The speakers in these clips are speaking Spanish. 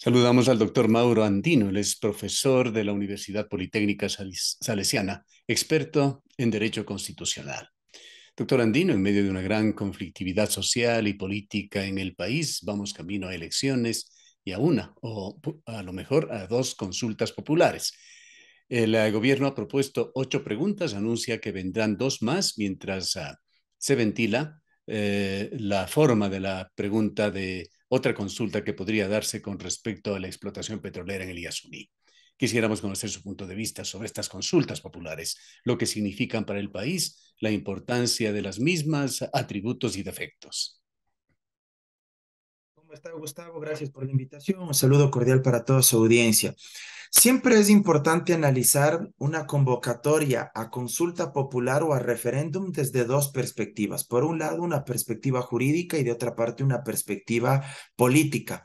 Saludamos al doctor Mauro Andino, él es profesor de la Universidad Politécnica Salesiana, experto en Derecho Constitucional. Doctor Andino, en medio de una gran conflictividad social y política en el país, vamos camino a elecciones y a una, o a lo mejor a dos consultas populares. El gobierno ha propuesto 8 preguntas, anuncia que vendrán dos más mientras se ventila la forma de la pregunta de otra consulta que podría darse con respecto a la explotación petrolera en el Yasuní. Quisiéramos conocer su punto de vista sobre estas consultas populares, lo que significan para el país, la importancia de las mismas, atributos y defectos. ¿Cómo está, Gustavo? Gracias por la invitación. Un saludo cordial para toda su audiencia. Siempre es importante analizar una convocatoria a consulta popular o a referéndum desde dos perspectivas. Por un lado, una perspectiva jurídica y de otra parte, una perspectiva política.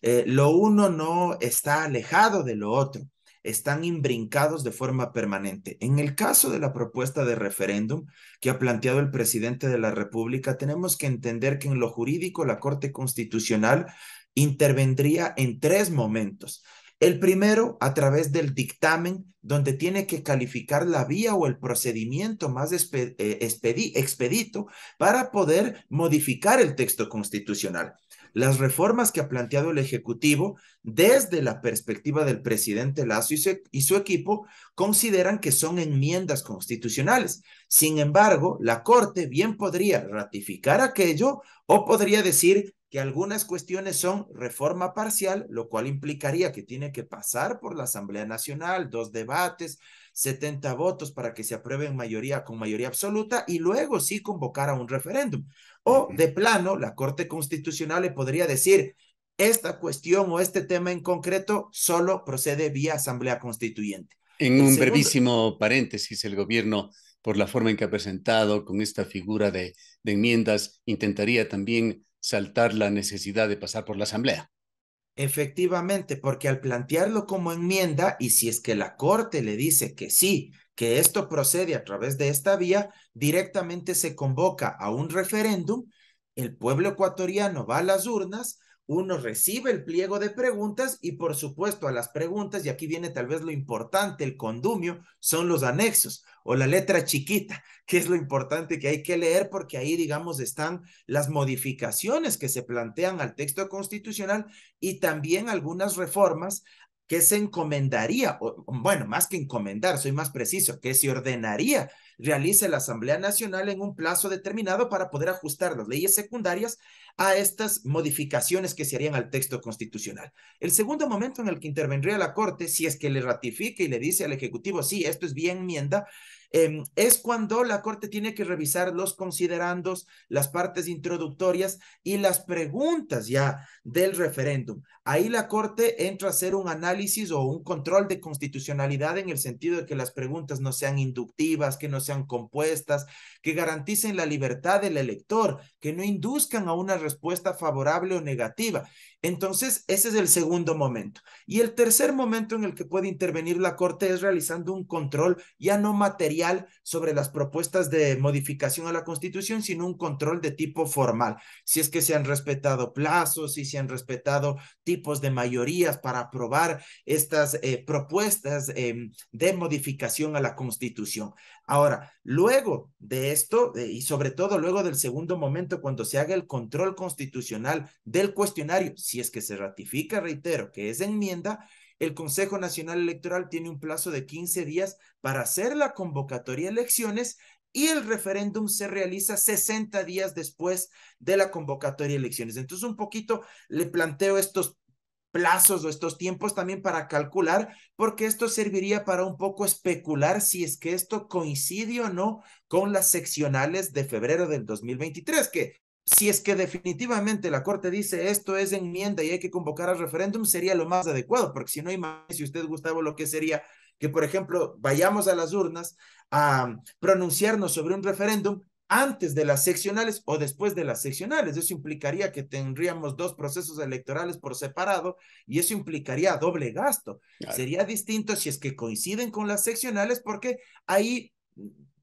Lo uno no está alejado de lo otro, están imbrincados de forma permanente. En el caso de la propuesta de referéndum que ha planteado el presidente de la República, tenemos que entender que en lo jurídico la Corte Constitucional intervendría en tres momentos. El primero, a través del dictamen, donde tiene que calificar la vía o el procedimiento más expedito para poder modificar el texto constitucional. Las reformas que ha planteado el Ejecutivo desde la perspectiva del presidente Lazo y su equipo consideran que son enmiendas constitucionales. Sin embargo, la Corte bien podría ratificar aquello o podría decir que algunas cuestiones son reforma parcial, lo cual implicaría que tiene que pasar por la Asamblea Nacional, dos debates, 70 votos para que se apruebe en mayoría con mayoría absoluta y luego sí convocar a un referéndum. Uh O -huh. de plano, la Corte Constitucional le podría decir, esta cuestión o este tema en concreto solo procede vía Asamblea Constituyente. En El un segundo, brevísimo paréntesis, el gobierno, por la forma en que ha presentado con esta figura de enmiendas, intentaría también saltar la necesidad de pasar por la Asamblea. efectivamente, porque al plantearlo como enmienda, y si es que la Corte le dice que sí, que esto procede a través de esta vía, directamente se convoca a un referéndum, el pueblo ecuatoriano va a las urnas, uno recibe el pliego de preguntas y por supuesto a las preguntas, y aquí viene tal vez lo importante, el condumio, son los anexos o la letra chiquita, que es lo importante que hay que leer porque ahí, digamos, están las modificaciones que se plantean al texto constitucional y también algunas reformas que se encomendaría, o, bueno, más que encomendar, soy más preciso, que se ordenaría realice la Asamblea Nacional en un plazo determinado para poder ajustar las leyes secundarias a estas modificaciones que se harían al texto constitucional. El segundo momento en el que intervendría la Corte, si es que le ratifica y le dice al Ejecutivo, sí, esto es bien enmienda, es cuando la Corte tiene que revisar los considerandos, las partes introductorias y las preguntas ya del referéndum. Ahí la Corte entra a hacer un análisis o un control de constitucionalidad en el sentido de que las preguntas no sean inductivas, que no sean compuestas, que garanticen la libertad del elector, que no induzcan a una respuesta favorable o negativa. Entonces, ese es el segundo momento. Y el tercer momento en el que puede intervenir la Corte es realizando un control ya no material sobre las propuestas de modificación a la Constitución, sino un control de tipo formal. Si es que se han respetado plazos, si se han respetado tipos de mayorías para aprobar estas propuestas de modificación a la Constitución. Ahora, luego de esto, y sobre todo luego del segundo momento, cuando se haga el control constitucional del cuestionario, si es que se ratifica, reitero, que es enmienda, el Consejo Nacional Electoral tiene un plazo de 15 días para hacer la convocatoria de elecciones y el referéndum se realiza 60 días después de la convocatoria de elecciones. Entonces, un poquito le planteo estos plazos o estos tiempos también para calcular, porque esto serviría para un poco especular si es que esto coincide o no con las seccionales de febrero del 2023, que si es que definitivamente la Corte dice esto es enmienda y hay que convocar al referéndum, sería lo más adecuado, porque si no, imagínese usted, Gustavo, lo que sería que, por ejemplo, vayamos a las urnas a pronunciarnos sobre un referéndum antes de las seccionales o después de las seccionales. Eso implicaría que tendríamos dos procesos electorales por separado y eso implicaría doble gasto. Claro. Sería distinto si es que coinciden con las seccionales porque ahí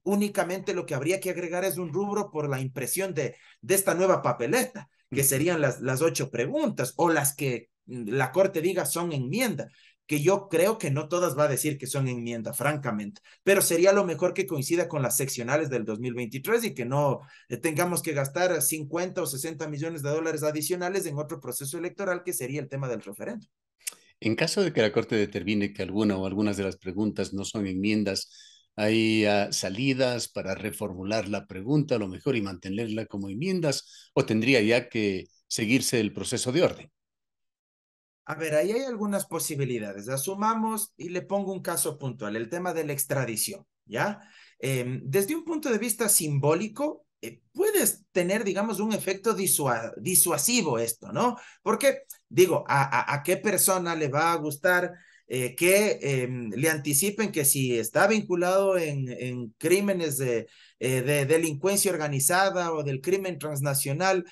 únicamente lo que habría que agregar es un rubro por la impresión de esta nueva papeleta, Uh que -huh. serían las 8 preguntas o las que la Corte diga son enmienda, que yo creo que no todas va a decir que son enmienda, francamente, pero sería lo mejor que coincida con las seccionales del 2023 y que no tengamos que gastar 50 o 60 millones de dólares adicionales en otro proceso electoral que sería el tema del referéndum. En caso de que la Corte determine que alguna o algunas de las preguntas no son enmiendas, ¿hay salidas para reformular la pregunta a lo mejor y mantenerla como enmiendas o tendría ya que seguirse el proceso de orden? A ver, ahí hay algunas posibilidades. Asumamos y le pongo un caso puntual, el tema de la extradición, ¿ya? Desde un punto de vista simbólico, puedes tener, digamos, un efecto disuasivo esto, ¿no? Porque, digo, ¿a qué persona le va a gustar que le anticipen que si está vinculado en crímenes de delincuencia organizada o del crimen transnacional,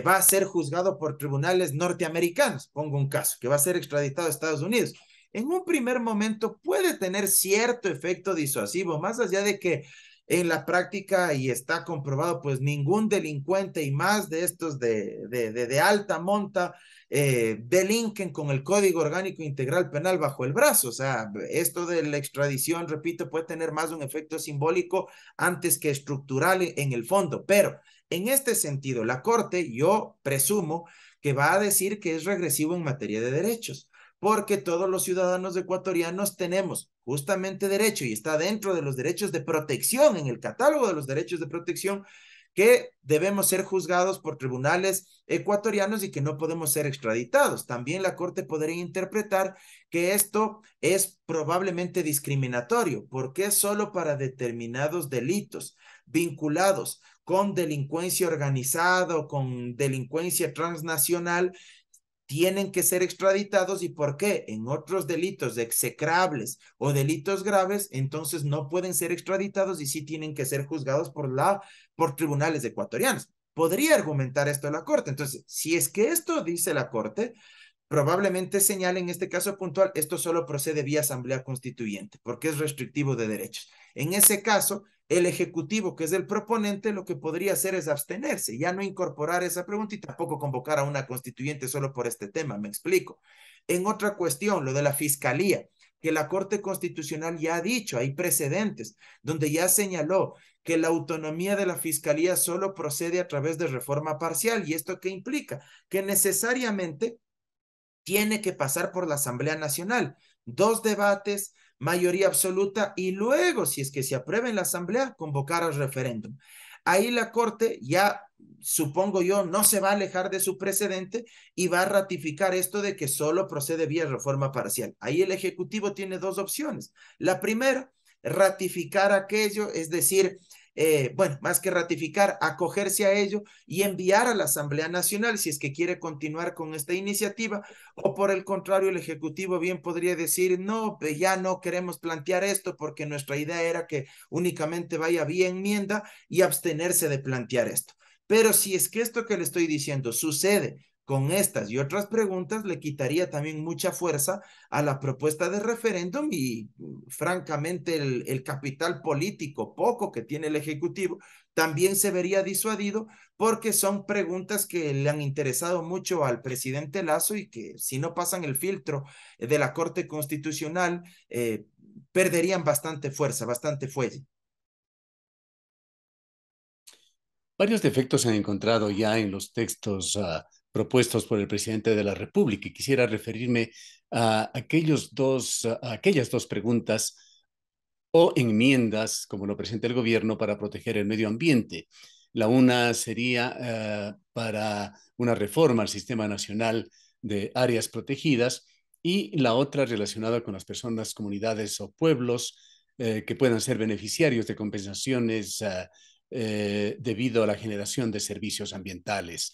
va a ser juzgado por tribunales norteamericanos, pongo un caso, que va a ser extraditado a Estados Unidos? En un primer momento puede tener cierto efecto disuasivo, más allá de que en la práctica, y está comprobado, pues ningún delincuente y más de estos de alta monta delinquen con el Código Orgánico Integral Penal bajo el brazo. O sea, esto de la extradición, repito, puede tener más un efecto simbólico antes que estructural en el fondo, pero en este sentido, la Corte, yo presumo que va a decir que es regresivo en materia de derechos, porque todos los ciudadanos ecuatorianos tenemos justamente derecho y está dentro de los derechos de protección, en el catálogo de los derechos de protección, que debemos ser juzgados por tribunales ecuatorianos y que no podemos ser extraditados. También la Corte podría interpretar que esto es probablemente discriminatorio, porque es solo para determinados delitos vinculados con delincuencia organizada o con delincuencia transnacional, tienen que ser extraditados. ¿Y por qué? En otros delitos execrables o delitos graves, entonces no pueden ser extraditados y sí tienen que ser juzgados por tribunales ecuatorianos. Podría argumentar esto la Corte. Entonces, si es que esto dice la Corte, probablemente señale en este caso puntual, esto solo procede vía asamblea constituyente, porque es restrictivo de derechos. En ese caso, el Ejecutivo, que es el proponente, lo que podría hacer es abstenerse, ya no incorporar esa pregunta y tampoco convocar a una constituyente solo por este tema, me explico. En otra cuestión, lo de la Fiscalía, que la Corte Constitucional ya ha dicho, hay precedentes, donde ya señaló que la autonomía de la Fiscalía solo procede a través de reforma parcial. ¿Y esto qué implica? Que necesariamente tiene que pasar por la Asamblea Nacional. Dos debates, mayoría absoluta y luego, si es que se aprueba en la Asamblea, convocar al referéndum. Ahí la Corte ya, supongo yo, no se va a alejar de su precedente y va a ratificar esto de que solo procede vía reforma parcial. Ahí el Ejecutivo tiene dos opciones. La primera, ratificar aquello, es decir, bueno, más que ratificar, acogerse a ello y enviar a la Asamblea Nacional si es que quiere continuar con esta iniciativa, o por el contrario, el Ejecutivo bien podría decir, no, ya no queremos plantear esto porque nuestra idea era que únicamente vaya vía enmienda y abstenerse de plantear esto. Pero si es que esto que le estoy diciendo sucede con estas y otras preguntas, le quitaría también mucha fuerza a la propuesta de referéndum y francamente el capital político poco que tiene el Ejecutivo también se vería disuadido porque son preguntas que le han interesado mucho al presidente Lazo y que si no pasan el filtro de la Corte Constitucional, perderían bastante fuerza, bastante fuelle. Varios defectos se han encontrado ya en los textos propuestos por el presidente de la República y quisiera referirme a a aquellas dos preguntas o enmiendas, como lo presenta el gobierno, para proteger el medio ambiente. La una sería para una reforma al Sistema Nacional de Áreas Protegidas y la otra relacionada con las personas, comunidades o pueblos que puedan ser beneficiarios de compensaciones debido a la generación de servicios ambientales.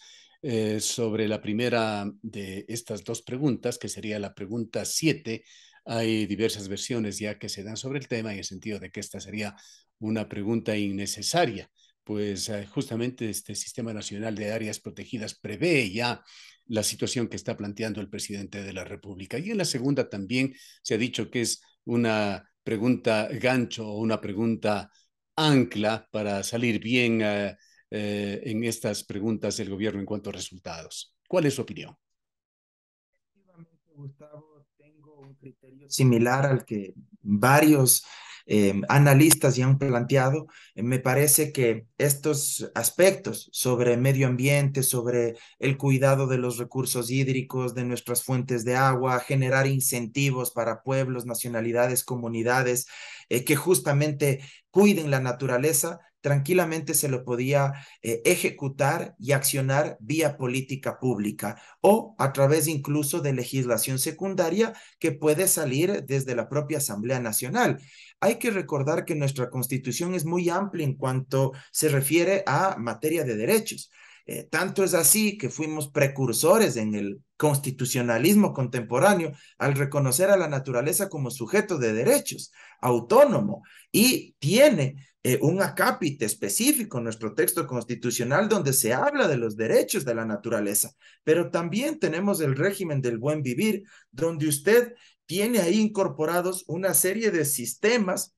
Sobre la primera de estas dos preguntas, que sería la pregunta 7, hay diversas versiones ya que se dan sobre el tema en el sentido de que esta sería una pregunta innecesaria, pues justamente este Sistema Nacional de Áreas Protegidas prevé ya la situación que está planteando el presidente de la República. Y en la segunda también se ha dicho que es una pregunta gancho o una pregunta ancla para salir bien en estas preguntas del gobierno en cuanto a resultados. ¿Cuál es su opinión? Gustavo, tengo un criterio similar al que varios analistas ya han planteado. Me parece que estos aspectos sobre medio ambiente, sobre el cuidado de los recursos hídricos, de nuestras fuentes de agua, generar incentivos para pueblos, nacionalidades, comunidades que justamente cuiden la naturaleza, tranquilamente se lo podía ejecutar y accionar vía política pública o a través incluso de legislación secundaria que puede salir desde la propia Asamblea Nacional. Hay que recordar que nuestra Constitución es muy amplia en cuanto se refiere a materia de derechos. Tanto es así que fuimos precursores en el constitucionalismo contemporáneo al reconocer a la naturaleza como sujeto de derechos, autónomo, y tiene un acápite específico en nuestro texto constitucional donde se habla de los derechos de la naturaleza, pero también tenemos el régimen del buen vivir, donde usted tiene ahí incorporados una serie de sistemas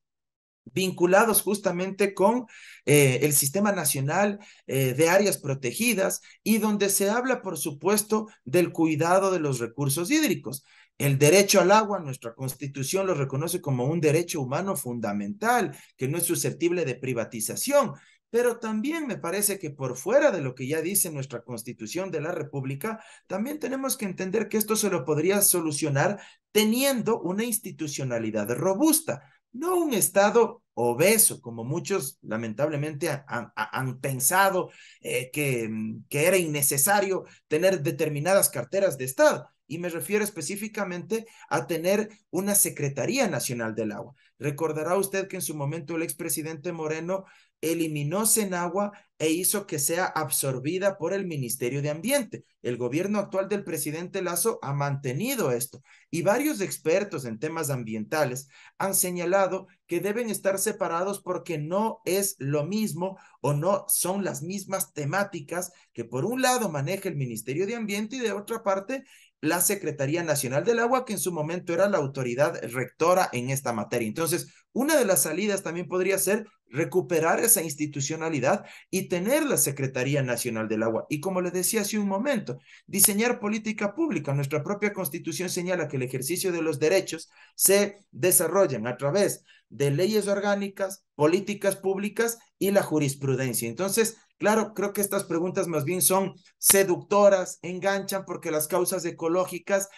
vinculados justamente con el Sistema Nacional de Áreas Protegidas y donde se habla, por supuesto, del cuidado de los recursos hídricos. El derecho al agua, nuestra Constitución lo reconoce como un derecho humano fundamental, que no es susceptible de privatización. Pero también me parece que por fuera de lo que ya dice nuestra Constitución de la República, también tenemos que entender que esto se lo podría solucionar teniendo una institucionalidad robusta, no un Estado obeso, como muchos lamentablemente han pensado que era innecesario tener determinadas carteras de Estado. Y me refiero específicamente a tener una Secretaría Nacional del Agua. Recordará usted que en su momento el expresidente Moreno eliminó Senagua e hizo que sea absorbida por el Ministerio de Ambiente. El gobierno actual del presidente Lazo ha mantenido esto y varios expertos en temas ambientales han señalado que deben estar separados porque no es lo mismo o no son las mismas temáticas que por un lado maneja el Ministerio de Ambiente y de otra parte la Secretaría Nacional del Agua, que en su momento era la autoridad rectora en esta materia. Entonces, una de las salidas también podría ser recuperar esa institucionalidad y tener la Secretaría Nacional del Agua. Y como le decía hace un momento, diseñar política pública. Nuestra propia Constitución señala que el ejercicio de los derechos se desarrollan a través de leyes orgánicas, políticas públicas y la jurisprudencia. Entonces, claro, creo que estas preguntas más bien son seductoras, enganchan porque las causas ecológicas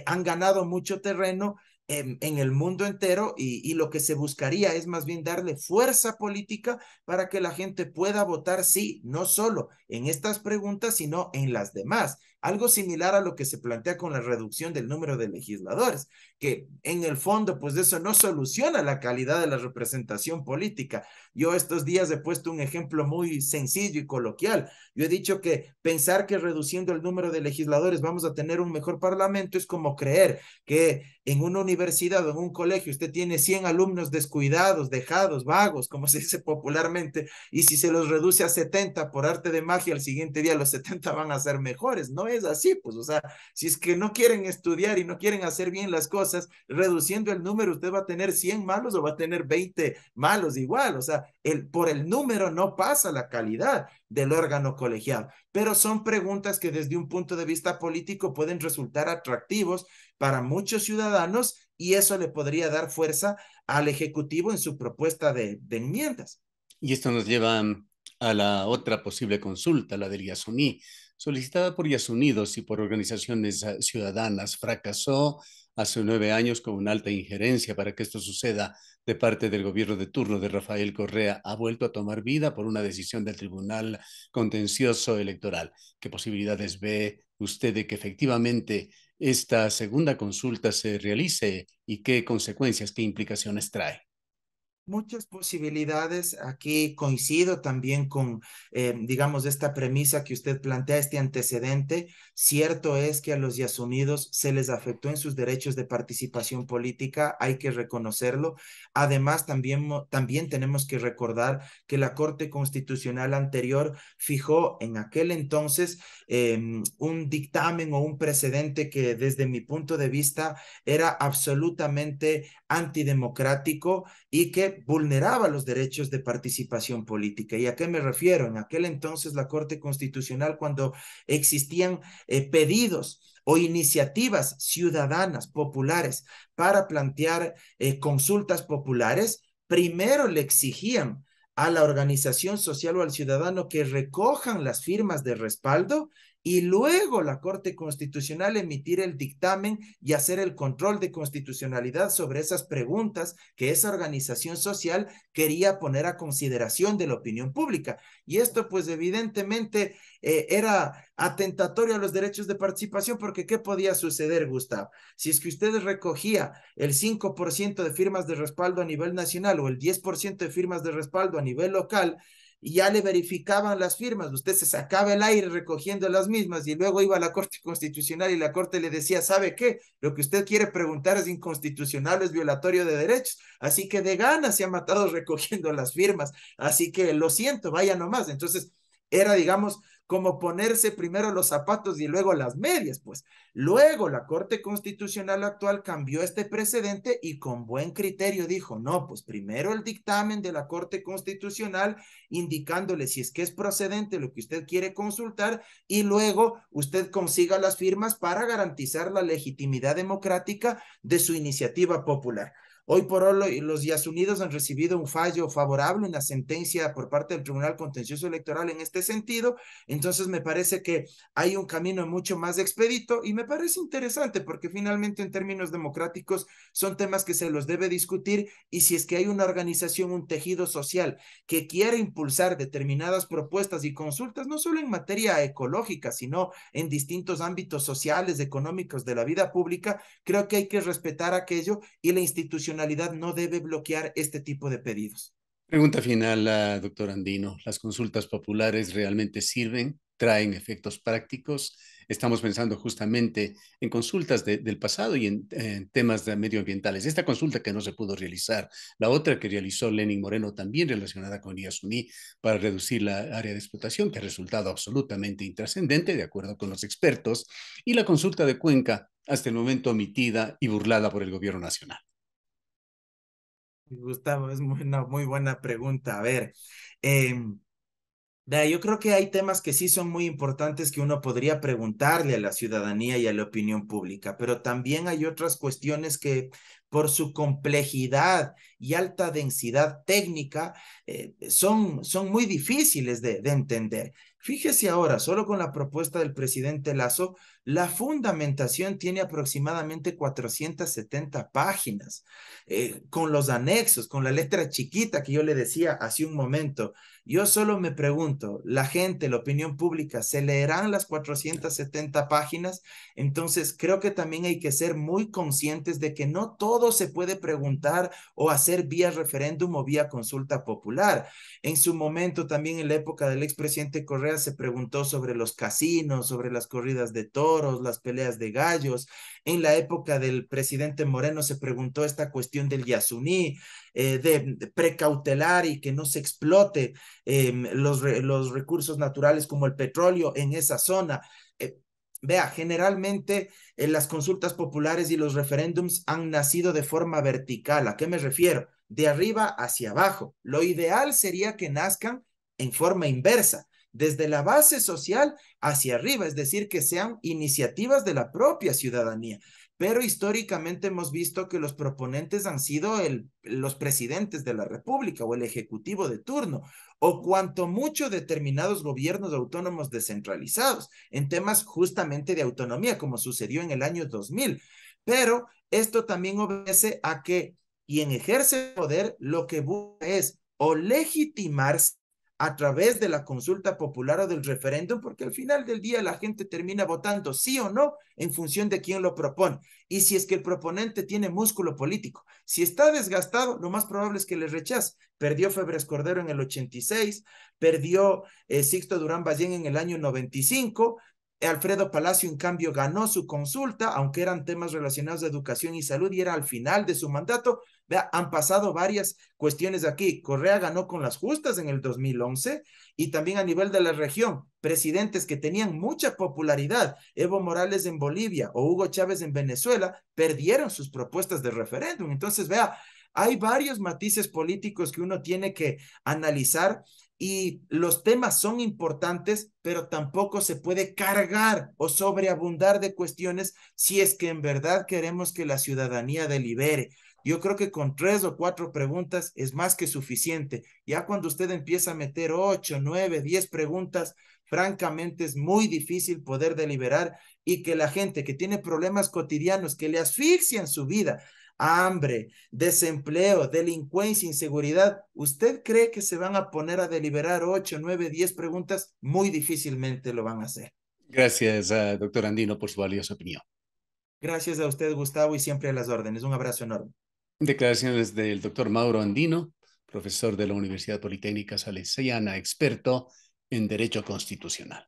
han ganado mucho terreno en el mundo entero y lo que se buscaría es más bien darle fuerza política para que la gente pueda votar sí, no solo en estas preguntas, sino en las demás. Algo similar a lo que se plantea con la reducción del número de legisladores, que en el fondo, pues eso no soluciona la calidad de la representación política. Yo estos días he puesto un ejemplo muy sencillo y coloquial. Yo he dicho que pensar que reduciendo el número de legisladores vamos a tener un mejor parlamento es como creer que en una universidad o en un colegio usted tiene 100 alumnos descuidados, dejados, vagos, como se dice popularmente, y si se los reduce a 70 por arte de magia, al siguiente día los 70 van a ser mejores. No es así, pues, o sea, si es que no quieren estudiar y no quieren hacer bien las cosas, reduciendo el número, usted va a tener 100 malos o va a tener 20 malos igual, o sea, por el número no pasa la calidad del órgano colegiado, pero son preguntas que desde un punto de vista político pueden resultar atractivos para muchos ciudadanos y eso le podría dar fuerza al Ejecutivo en su propuesta de enmiendas. Y esto nos lleva a la otra posible consulta, la del Yasuní, solicitada por Yasunidos y por organizaciones ciudadanas. Fracasó hace 9 años con una alta injerencia para que esto suceda de parte del gobierno de turno de Rafael Correa. Ha vuelto a tomar vida por una decisión del Tribunal Contencioso Electoral. ¿Qué posibilidades ve usted de que efectivamente esta segunda consulta se realice y qué consecuencias, qué implicaciones trae? Muchas posibilidades. Aquí coincido también con, digamos, esta premisa que usted plantea, este antecedente. Cierto es que a los yasuníes se les afectó en sus derechos de participación política, hay que reconocerlo. Además, también tenemos que recordar que la Corte Constitucional anterior fijó en aquel entonces un dictamen o un precedente que desde mi punto de vista era absolutamente antidemocrático y que que vulneraba los derechos de participación política. ¿Y a qué me refiero? En aquel entonces la Corte Constitucional, cuando existían pedidos o iniciativas ciudadanas populares para plantear consultas populares, primero le exigían a la organización social o al ciudadano que recojan las firmas de respaldo y luego la Corte Constitucional emitir el dictamen y hacer el control de constitucionalidad sobre esas preguntas que esa organización social quería poner a consideración de la opinión pública. Y esto pues evidentemente era atentatorio a los derechos de participación, porque ¿qué podía suceder, Gustavo? Si es que usted recogía el 5% de firmas de respaldo a nivel nacional o el 10% de firmas de respaldo a nivel local, y ya le verificaban las firmas, usted se sacaba el aire recogiendo las mismas y luego iba a la Corte Constitucional y la Corte le decía, ¿sabe qué? Lo que usted quiere preguntar es inconstitucional, es violatorio de derechos, así que de ganas se ha matado recogiendo las firmas, así que lo siento, vaya nomás. Entonces era, digamos, como ponerse primero los zapatos y luego las medias, pues. Luego la Corte Constitucional actual cambió este precedente y con buen criterio dijo, no, pues primero el dictamen de la Corte Constitucional indicándole si es que es procedente lo que usted quiere consultar y luego usted consiga las firmas para garantizar la legitimidad democrática de su iniciativa popular. Hoy por hoy los Yasunidos han recibido un fallo favorable, una sentencia por parte del Tribunal Contencioso Electoral en este sentido. Entonces me parece que hay un camino mucho más expedito y me parece interesante porque finalmente en términos democráticos son temas que se los debe discutir, y si es que hay una organización, un tejido social que quiere impulsar determinadas propuestas y consultas, no solo en materia ecológica, sino en distintos ámbitos sociales, económicos de la vida pública, creo que hay que respetar aquello y la institucionalidad no debe bloquear este tipo de pedidos. Pregunta final, doctor Andino. ¿Las consultas populares realmente sirven? ¿Traen efectos prácticos? Estamos pensando justamente en consultas del pasado y en temas medioambientales. Esta consulta que no se pudo realizar, la otra que realizó Lenín Moreno también relacionada con Yasuní para reducir la área de explotación, que ha resultado absolutamente intrascendente, de acuerdo con los expertos, y la consulta de Cuenca, hasta el momento omitida y burlada por el gobierno nacional. Gustavo, es una muy buena pregunta. A ver, eh, yo creo que hay temas que sí son muy importantes que uno podría preguntarle a la ciudadanía y a la opinión pública, pero también hay otras cuestiones que por su complejidad y alta densidad técnica son muy difíciles de entender. Fíjese ahora, solo con la propuesta del presidente Lazo, la fundamentación tiene aproximadamente 470 páginas, con los anexos, con la letra chiquita que yo le decía hace un momento. Yo solo me pregunto, la gente, la opinión pública, ¿se leerán las 470 páginas? Entonces, creo que también hay que ser muy conscientes de que no todo se puede preguntar o hacer vía referéndum o vía consulta popular. En su momento, también en la época del expresidente Correa, se preguntó sobre los casinos, sobre las corridas de toros, las peleas de gallos. En la época del presidente Moreno se preguntó esta cuestión del Yasuní, de precautelar y que no se explote los recursos naturales como el petróleo en esa zona. Vea, generalmente las consultas populares y los referéndums han nacido de forma vertical. ¿A qué me refiero? De arriba hacia abajo. Lo ideal sería que nazcan en forma inversa, desde la base social hacia arriba, es decir, que sean iniciativas de la propia ciudadanía. Pero históricamente hemos visto que los proponentes han sido los presidentes de la República o el ejecutivo de turno, o cuanto mucho determinados gobiernos autónomos descentralizados en temas justamente de autonomía, como sucedió en el año 2000. Pero esto también obedece a que quien ejerce poder lo que busca es o legitimarse a través de la consulta popular o del referéndum, porque al final del día la gente termina votando sí o no en función de quién lo propone. Y si es que el proponente tiene músculo político, si está desgastado, lo más probable es que le rechace. Perdió Febres Cordero en el 86, perdió Sixto Durán Ballén en el año 95, Alfredo Palacio, en cambio, ganó su consulta, aunque eran temas relacionados a educación y salud y era al final de su mandato. Vea, han pasado varias cuestiones aquí. Correa ganó con las justas en el 2011 y también a nivel de la región, presidentes que tenían mucha popularidad, Evo Morales en Bolivia o Hugo Chávez en Venezuela, perdieron sus propuestas de referéndum. Entonces, vea, Hay varios matices políticos que uno tiene que analizar y los temas son importantes, pero tampoco se puede cargar o sobreabundar de cuestiones si es que en verdad queremos que la ciudadanía delibere. Yo creo que con 3 o 4 preguntas es más que suficiente. Ya cuando usted empieza a meter 8, 9, 10 preguntas, francamente es muy difícil poder deliberar y que la gente que tiene problemas cotidianos que le asfixian su vida, hambre, desempleo, delincuencia, inseguridad, ¿usted cree que se van a poner a deliberar 8, 9, 10 preguntas? Muy difícilmente lo van a hacer. Gracias, doctor Andino, por su valiosa opinión. Gracias a usted, Gustavo, y siempre a las órdenes. Un abrazo enorme. Declaraciones del doctor Mauro Andino, profesor de la Universidad Politécnica Salesiana, experto en Derecho Constitucional.